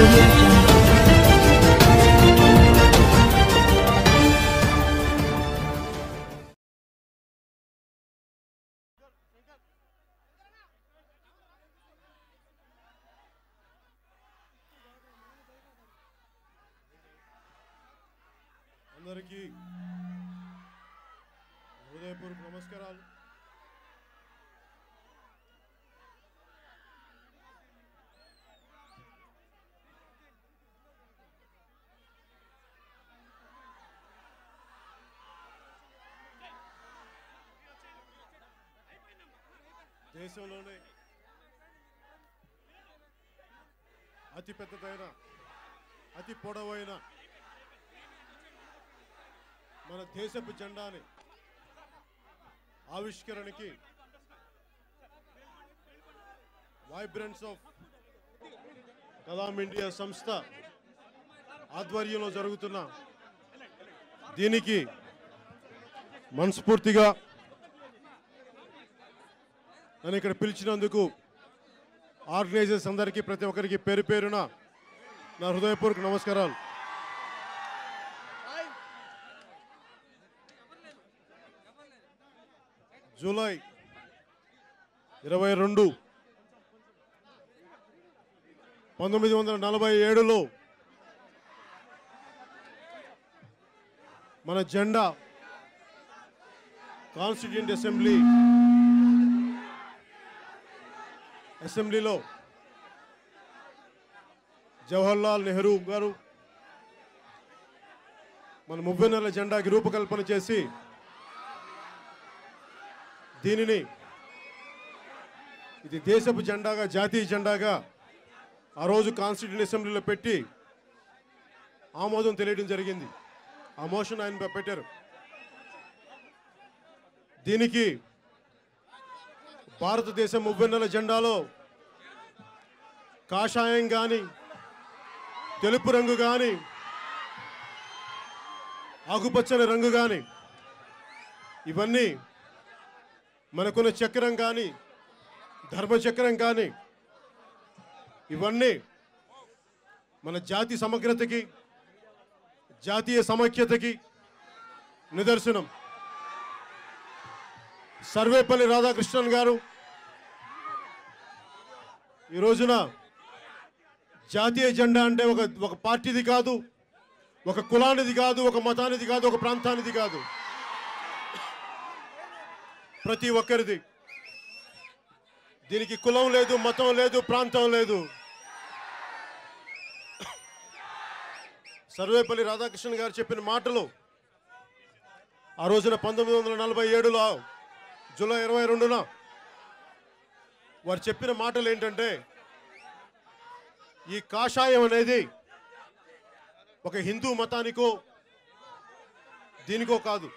audio jungle. అందరికీ హృదయపూర్వక నమస్కారాలు. దేశంలోనే అతి పెద్దదైన అతి పొడవైన మన దేశపు జెండాని ఆవిష్కరణకి వైబ్రెన్స్ ఆఫ్ కలాం ఇండియా సంస్థ ఆధ్వర్యంలో జరుగుతున్న దీనికి మనస్ఫూర్తిగా నన్ను ఇక్కడ పిలిచినందుకు ఆర్గనైజర్స్ అందరికీ ప్రతి ఒక్కరికి పేరు పేరున నా హృదయపూర్వక నమస్కారాలు. జూలై 22, 1947లో మన జెండా కాన్స్టిట్యూయెంట్ అసెంబ్లీలో జవహర్లాల్ నెహ్రూ గారు మన మువ్వెన్నెల జెండాకి రూపకల్పన చేసి దీనిని ఇది దేశపు జెండాగా జాతీయ జెండాగా ఆ రోజు కాన్స్టిట్యూయెంట్ అసెంబ్లీలో పెట్టి ఆమోదం తెలియడం జరిగింది. ఆ మోషన్ ఆయన పెట్టారు. దీనికి భారతదేశం మువ్వెన్నెల జెండాలో కాషాయం కానీ తెలుపు రంగు కానీ ఆకుపచ్చని రంగు కానీ ఇవన్నీ మనకున్న చక్రం కానీ ధర్మచక్రం కానీ ఇవన్నీ మన జాతి సమగ్రతకి జాతీయ సమైక్యతకి నిదర్శనం. సర్వేపల్లి రాధాకృష్ణన్ గారు ఈ రోజున జాతీయ జెండా అంటే ఒక పార్టీది కాదు, ఒక కులానిది కాదు, ఒక మతానిది కాదు, ఒక ప్రాంతానిది కాదు, ప్రతి ఒక్కరిది. దీనికి కులం లేదు, మతం లేదు, ప్రాంతం లేదు. సర్వేపల్లి రాధాకృష్ణన్ గారు చెప్పిన మాటలు ఆ రోజున 1947లో జూలై 22న వారు చెప్పిన మాటలు ఏంటంటే, ఈ కాషాయం అనేది ఒక హిందూ మతానికో దీనికో కాదు.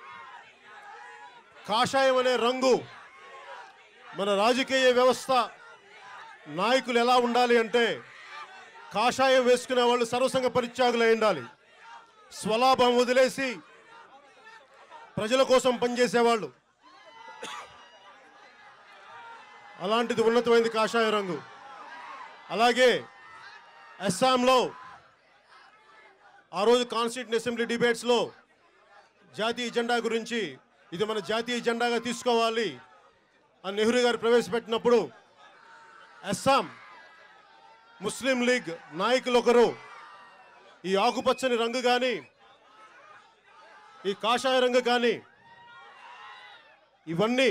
కాషాయం అనే రంగు మన రాజకీయ వ్యవస్థ నాయకులు ఎలా ఉండాలి అంటే, కాషాయం వేసుకునే వాళ్ళు సర్వసంగ పరిత్యాగులై ఉండాలి, స్వలాభం వదిలేసి ప్రజల కోసం పనిచేసేవాళ్ళు. అలాంటిది ఉన్నతమైనది కాషాయ రంగు. అలాగే అస్సాంలో ఆ రోజు కాన్స్టిట్యూయెంట్ అసెంబ్లీ డిబేట్స్లో జాతీయ జెండా గురించి ఇది మన జాతీయ జెండాగా తీసుకోవాలి అని నెహ్రూ గారు ప్రవేశపెట్టినప్పుడు అస్సాం ముస్లిం లీగ్ నాయకులు ఒకరు ఈ ఆకుపచ్చని రంగు కానీ ఈ కాషాయ రంగు కానీ ఇవన్నీ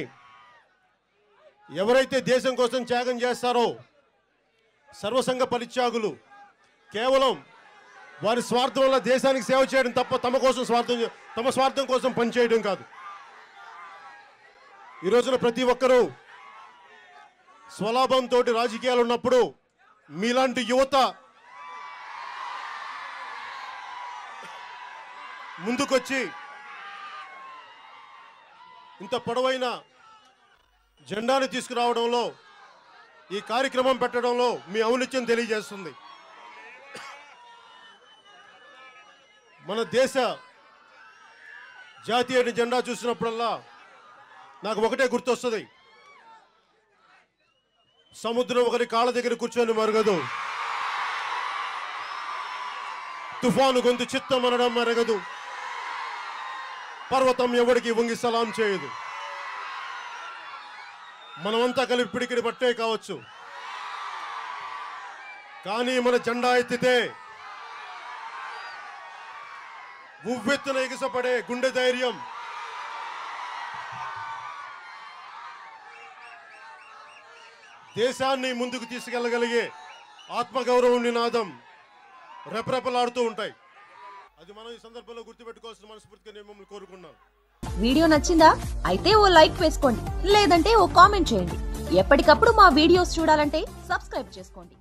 ఎవరైతే దేశం కోసం త్యాగం చేస్తారో సర్వసంగ పరిత్యాగులు, కేవలం వారి స్వార్థం వల్ల దేశానికి సేవ చేయడం తప్ప తమ స్వార్థం కోసం పనిచేయడం కాదు. ఈ రోజున ప్రతి ఒక్కరూ స్వలాభంతో రాజకీయాలు ఉన్నప్పుడు మీలాంటి యువత ముందుకొచ్చి ఇంత పొడవైన జెండాను తీసుకురావడంలో, ఈ కార్యక్రమం పెట్టడంలో మీ ఔన్నత్యం తెలియజేస్తుంది. మన దేశ జాతీయ జెండా చూసినప్పుడల్లా నాకు ఒకటే గుర్తొస్తుంది, సముద్రం ఒకరి కాళ్ళ దగ్గర కూర్చొని మరగదు, తుఫాను గొంతు చిత్తం అనడం మరగదు, పర్వతం ఎవడికి వంగి సలాం చేయదు. మనమంతా కలిపి పిడికిడి పట్టే కావచ్చు, కానీ మన జెండా ఎత్తితే ఉవ్వెత్తున ఎగిసపడే గుండె ధైర్యం, దేశాన్ని ముందుకు తీసుకెళ్లగలిగే ఆత్మగౌరవం నినాదం రెపరెపలాడుతూ ఉంటాయి. అది మనం ఈ సందర్భంలో గుర్తుపెట్టుకోవాల్సిన మనస్ఫూర్తిగా నేను మిమ్మల్ని కోరుకున్నాను. వీడియో నచ్చిందా? అయితే ఓ లైక్ వేసుకోండి, లేదంటే ఓ కామెంట్ చేయండి. ఎప్పటికప్పుడు మా వీడియోస్ చూడాలంటే సబ్స్క్రైబ్ చేసుకోండి.